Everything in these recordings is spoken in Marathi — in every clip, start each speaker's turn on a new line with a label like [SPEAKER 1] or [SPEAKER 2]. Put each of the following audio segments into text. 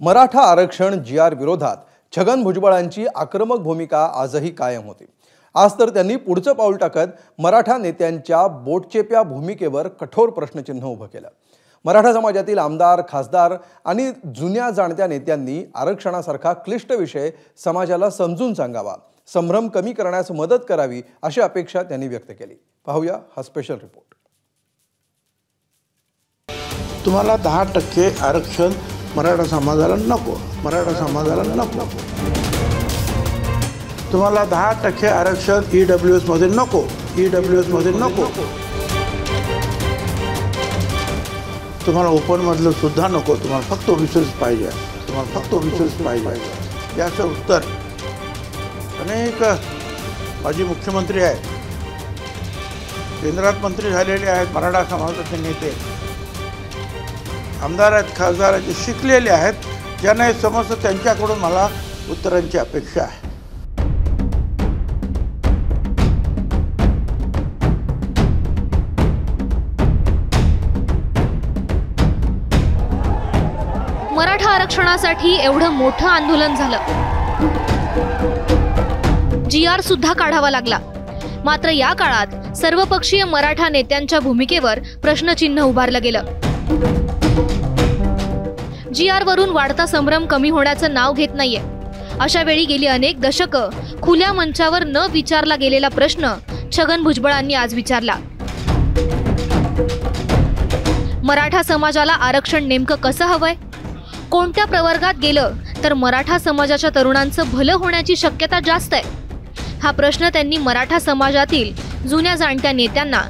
[SPEAKER 1] मराठा आरक्षण GR विरोधात छगन भुजबळांची आक्रमक भूमिका आजही कायम होती। आज तर त्यांनी पुढचं पाऊल टाकत मराठा नेत्यांच्या बोटचेप्या भूमिकेवर कठोर प्रश्नचिन्ह उभं केलं। मराठा समाजातील आमदार, खासदार आणि जुन्या जाणत्या नेत्यांनी आरक्षणासारखा क्लिष्ट विषय समाजाला समजून सांगावा, संभ्रम कमी करण्यास मदत करावी अशी अपेक्षा त्यांनी व्यक्त केली। पाहूया हा स्पेशल रिपोर्ट।
[SPEAKER 2] तुम्हाला 10% आरक्षण मराठा समाजाला नको, मराठा समाजाला नको। तुम्हाला 10% आरक्षण EWS मध्ये नको, EWS मध्ये नको। तुम्हाला ओपन मधलं सुद्धा नको, तुम्हाला फक्त ओबीसीच पाहिजे, तुम्हाला फक्त ओबीसीच पाहिजे। याचं उत्तर अनेक माजी मुख्यमंत्री आहेत, केंद्रात मंत्री झालेले आहेत, मराठा समाजाचे नेते, आमदार आहेत, खासदार आहेत, शिकलेले आहेत, ज्यांना हे समजतं त्यांच्याकडून मला उत्तरांची अपेक्षा आहे।
[SPEAKER 3] मराठा आरक्षणासाठी एवढं मोठं आंदोलन झालं, GR सुद्धा काढावा लागला। मात्र या काळात सर्वपक्षीय मराठा नेत्यांच्या भूमिकेवर प्रश्नचिन्ह उभारलं गेलं। GR वरून वाढता संभ्रम कमी होण्याचं नाव घेत नाहीये। अशा वेळी गेली अनेक दशकं खुल्या मंचावर न विचारला गेलेला प्रश्न छगन भुजबळांनी आज विचारला। मराठा समाजाला आरक्षण नेमकं कसं हवंय? कोणत्या प्रवर्गात गेलं तर मराठा समाजाच्या तरुणांचं भलं होण्याची शक्यता जास्त आहे? हा प्रश्न त्यांनी मराठा समाजातील जुन्या जाणत्या नेत्यांना,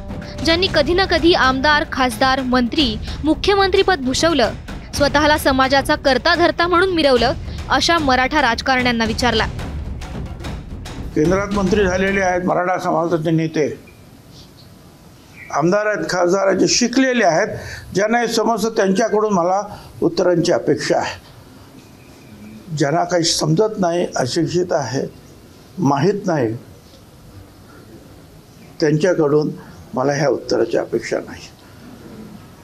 [SPEAKER 3] ज्यांनी कधी ना कधी आमदार, खासदार, मंत्री, मुख्यमंत्रीपद भूषवलं, स्वतःला समाजाचा कर्ता धर्ता म्हणून मिरवलं, अशा मराठा राजकारण्यांना विचारला।
[SPEAKER 2] केंद्रात मंत्री झालेले आहेत, मराठा समाजाचे नेते, आमदार आहेत, खासदार आहेत, शिकलेले आहेत, ज्यांना हे समजतं त्यांच्याकडून मला उत्तरांची अपेक्षा आहे। ज्यांना काही समजत नाही, अशिक्षित आहे, माहीत नाही, त्यांच्याकडून मला ह्या उत्तराची अपेक्षा नाही।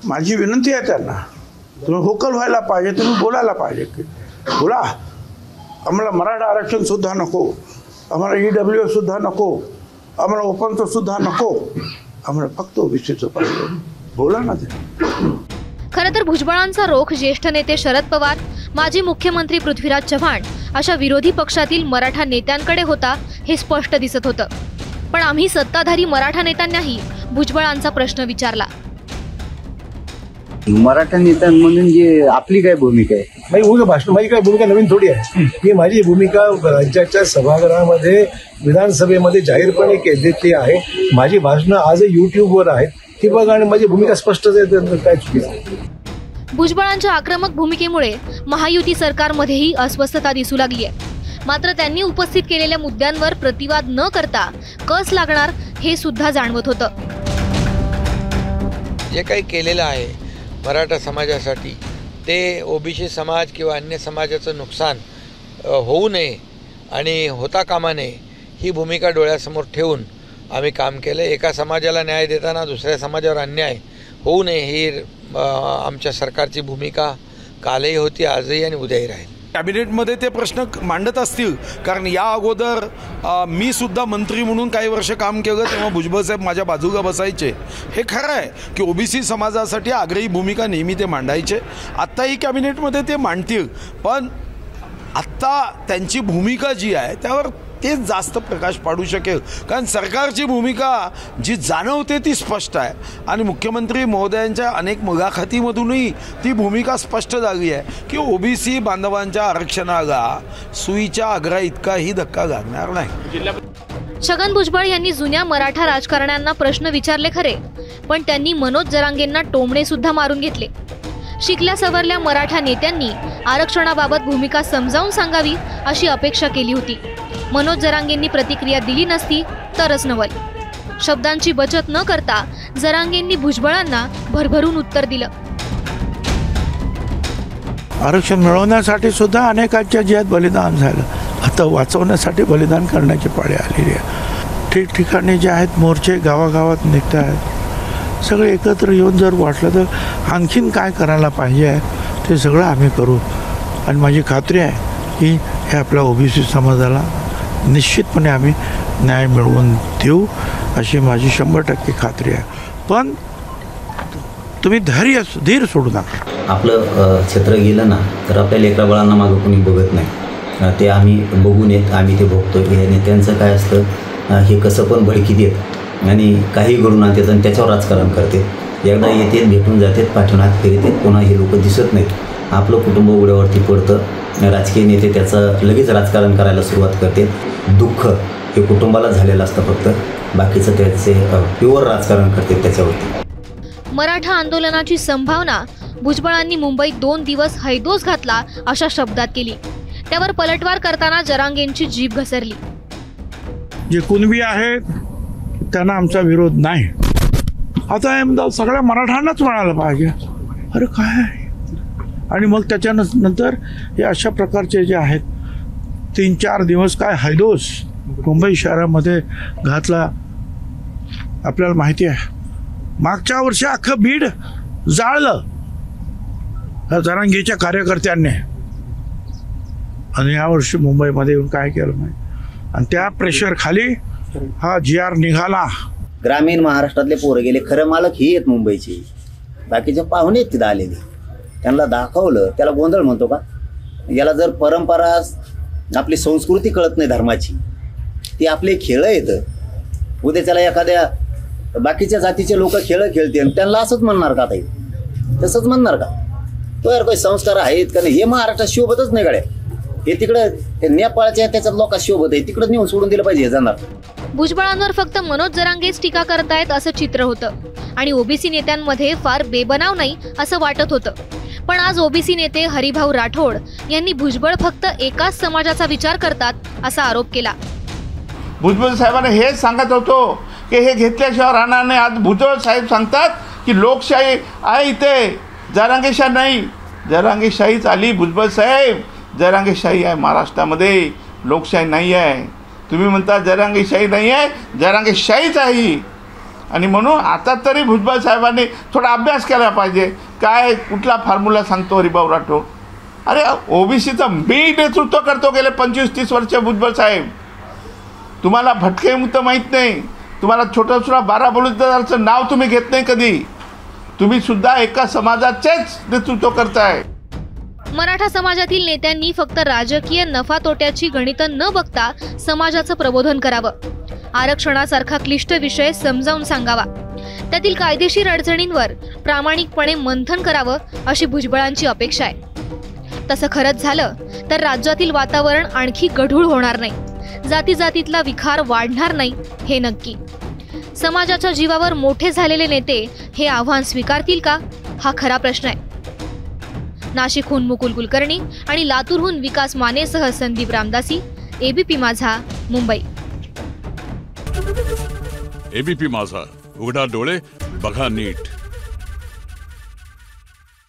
[SPEAKER 2] माझी विनंती आहे त्यांना, तुम्ही व्होकल व्हायला पाहिजे, तुम्ही बोलायला पाहिजे की बोला, आम्हाला मराठा आरक्षण सुद्धा नको, आम्हाला EWS सुद्धा नको, आम्हाला ओपनचं सुद्धा नको, आम्हाला फक्त ओबीसीचं पाहिजे, बोला ना ते।
[SPEAKER 3] खरं तर भुजबळांचा रोख ज्येष्ठ नेते शरद पवार, माजी मुख्यमंत्री पृथ्वीराज चव्हाण अशा विरोधी पक्षातील मराठा नेत्यांकडे होता हे स्पष्ट दिसत होतं। पण आम्ही सत्ताधारी मराठा नेत्यांनाही भुजबळांचा प्रश्न विचारला।
[SPEAKER 4] मराठा नेता म्हणून जे आपली काय भूमिका आहे?
[SPEAKER 5] माझी काय भूमिका नवीन थोडी आहे। ही माझी भूमिका राज्याच्या सभागृहामध्ये, विधानसभेमध्ये जाहीरपणे केलेली आहे। माझी भाषणं आजही YouTubeवर आहेत, ती बघा आणि माझी भूमिका स्पष्टच आहे, काय चुकीचं आहे?
[SPEAKER 3] भुजबळांच्या आक्रमक भूमिकेमुळे महायुती सरकारमध्येही अस्वस्थता दिसू लागली आहे। मात्र त्यांनी उपस्थित केलेल्या मुद्द्यांवर प्रतिवाद न करता कस लागणार हे सुद्धा जाणवत होतं।
[SPEAKER 6] जे काही केलेलं आहे मराठा समाजासाठी, ते ओबीसी समाज किंवा अन्य समाजाचं नुकसान होऊ नये आणि होता कामा नये ही भूमिका डोळ्यासमोर ठेवून आम्ही काम केलं। एका समाजाला न्याय देताना दुसऱ्या समाजावर अन्याय होऊ नये ही आमच्या सरकारची भूमिका कालही होती, आजही आणि उद्याही राहील।
[SPEAKER 7] कॅबिनेटमध्ये ते प्रश्न मांडत असतील, कारण या अगोदर मी सुद्धा मंत्री म्हणून काही वर्ष काम केलं, तेव्हा भुजबळ साहेब माझ्या बाजूला बसायचे। हे खरं आहे की ओबीसी समाजासाठी आग्रही भूमिका नेहमी ते मांडायचे, आत्ताही कॅबिनेटमध्ये ते मांडतील, पण आत्ता त्यांची भूमिका जी आहे त्यावर तेच जास्त प्रकाश पाडू शकेल, कारण सरकारची भूमिका जी जाणवते ती स्पष्ट आहे आणि मुख्यमंत्री महोदयांच्या अनेक मुलाखतीमधूनही ती भूमिका स्पष्ट झाली आहे की ओबीसी बांधवांच्या आरक्षणाला सुईच्या आग्रा इतकाही धक्का लागणार नाही।
[SPEAKER 3] छगन भुजबळ यांनी जुन्या मराठा राजकारण्यांना प्रश्न विचारले खरे, पण त्यांनी मनोज जरांगेंना टोमणे सुद्धा मारून घेतले। शिकल्या सवरल्या मराठा नेत्यांनी आरक्षणाबाबत भूमिका समजावून सांगावी अशी अपेक्षा केली होती। मनोज जरांगेंनी प्रतिक्रिया दिली नसती तरच नवल। शब्दांची बचत न करता जरांगेंनी भुजबळांना भरभरून उत्तर दिलं।
[SPEAKER 2] आरक्षण मिळवण्यासाठी सुद्धा अनेकांच्या जियात बलिदान झालं, आता वाचवण्यासाठी बलिदान करण्याची पाळी आलेली आहे। ठिकठिकाणी जे आहेत मोर्चे गावागावात निघत आहेत, सगळे एकत्र येऊन जर वाटलं तर आणखीन काय करायला पाहिजे ते सगळं आम्ही करू। आणि माझी खात्री आहे की हे आपल्या ओबीसी समाजाला निश्चितपणे आम्ही न्याय मिळवून देऊ अशी माझी 100% खात्री आहे. पण तुम्ही धीर सोडू नका.
[SPEAKER 8] आपलं क्षेत्र गेलं ना तर आपल्या लेकराबाळांना मागं कोणी बघत नाही. ते आम्ही बघून येत, आम्ही ते भोगतो. हे नेत्यांचं काय असतं, हे कसं पण भडकी देत आणि काही घडून आणतात आणि त्याच्यावर राजकारण करते. एकदा येते, भेटून जातात, पाठवण्यात फिरतात, पुन्हा हे लोक दिसत नाहीत. आपलं कुटुंब उड्यावरती पडतं. राजकीय नेते त्याचं लगेच राजकारण करायला सुरुवात करते. दुःख हे कुटुंबाला झालेलं असतं, फक्त बाकीचं त्याचे प्युअर राजकारण करते त्याच्यावरती.
[SPEAKER 3] मराठा आंदोलनाची संभावना भुजबळांनी मुंबईत 2 दिवस हैदोस घातला अशा शब्दात केली. त्यावर पलटवार करताना जरांगेंची जीभ घसरली.
[SPEAKER 2] जे कुणबी आहेत त्यांना आमचा विरोध नाही. आता सगळ्या मराठांनाच म्हणायला पाहिजे अरे काय. आणि मग त्याच्यानंतर हे अशा प्रकारचे जे आहेत 3-4 दिवस काय हैदोस मुंबई शहरामध्ये घातला. आपल्याला माहिती आहे मागच्या वर्षी अख्खं बीड जाळलं ह्या जरांगेच्या कार्यकर्त्यांनी, आणि यावर्षी मुंबईमध्ये येऊन काय केलं नाही. आणि त्या प्रेशर खाली हा GR निघाला.
[SPEAKER 8] ग्रामीण महाराष्ट्रातले पोरं गेले, खरं मालक ही आहेत मुंबईची. बाकीचे पाहुणे आहेत तिथं आलेले, त्यांना दाखवलं. त्याला गोंधळ म्हणतो का? याला जर परंपरा आपली संस्कृती कळत नाही धर्माची, ती आपले खेळ येतं. उद्या त्याला एखाद्या बाकीच्या जातीचे लोक खेळ खेळते आणि त्यांना असंच म्हणणार का? ताई तसंच म्हणणार का? तो यार काही संस्कार आहेत का नाही? हे महाराष्ट्रात शोभतच नाही गाड्या. हे तिकडं ते नेपाळच्या त्याच्यात लोकांना शोभत आहे, तिकडं नेऊन सोडून दिलं पाहिजे. जाणार
[SPEAKER 3] भुजबळांवर फक्त मनोज जरांगेच टीका करतायत असं चित्र होतं आणि ओबीसी नेत्यांमध्ये फार बेबनाव नाही असं वाटत होतं. पण आज ओबीसी नेते हरिभाऊ राठोड यांनी भुजबळ फक्त एकाच समाजाचा विचार करतात असा आरोप केला.
[SPEAKER 9] भुजबळ साहेबांना हेच सांगत होतो की हे घेतल्याशिवाय राहणार नाही. आज भुजबळ साहेब सांगतात की लोकशाही आहे इथे, जरांगेशाही नाही. जरांगेशाहीच आली भुजबळ साहेब. जरांगेशाही आहे महाराष्ट्रामध्ये, लोकशाही नाही आहे. तुम्ही म्हणता जरांगेशाही नाही आहे, जरांगेशाहीच आहे. आणि म्हणून आता तरी भुजबळ साहेबांनी थोडा अभ्यास केला पाहिजे. काय कुठला फॉर्म्युला सांगतो हरिभाऊ राठोड? अरे ओबीसीचं मी नेतृत्व करतो गेले 25-30 वर्ष भुजबळ साहेब. तुम्हाला भटकेमुक्त माहीत नाही. तुम्हाला छोटा 12 बलुतेदाराचं नाव तुम्ही घेत नाही कधी. तुम्ही सुद्धा एका समाजाचेच नेतृत्व करताय.
[SPEAKER 3] मराठा समाजातील नेत्यांनी फक्त राजकीय नफा तोट्याची गणितं न बघता समाजाचं प्रबोधन करावं. आरक्षणासारखा क्लिष्ट विषय समजावून सांगावा. त्यातील कायदेशीर अडचणींवर प्रामाणिकपणे मंथन करावं अशी भुजबळांची अपेक्षा आहे. तसं खरंच झालं तर राज्यातील वातावरण आणखी गढूळ होणार नाही, जातीजातीतला विखार वाढणार नाही हे नक्की. समाजाच्या जीवावर मोठे झालेले नेते हे आव्हान स्वीकारतील का, हा खरा प्रश्न आहे. नाशिकहून मुकुल कुलकर्णी आणि लातूरहून विकास मानेसह संदीप रामदासी, एबीपी माझा, मुंबई.
[SPEAKER 10] एबीपी माझा, उघडा डोळे बघा नीट.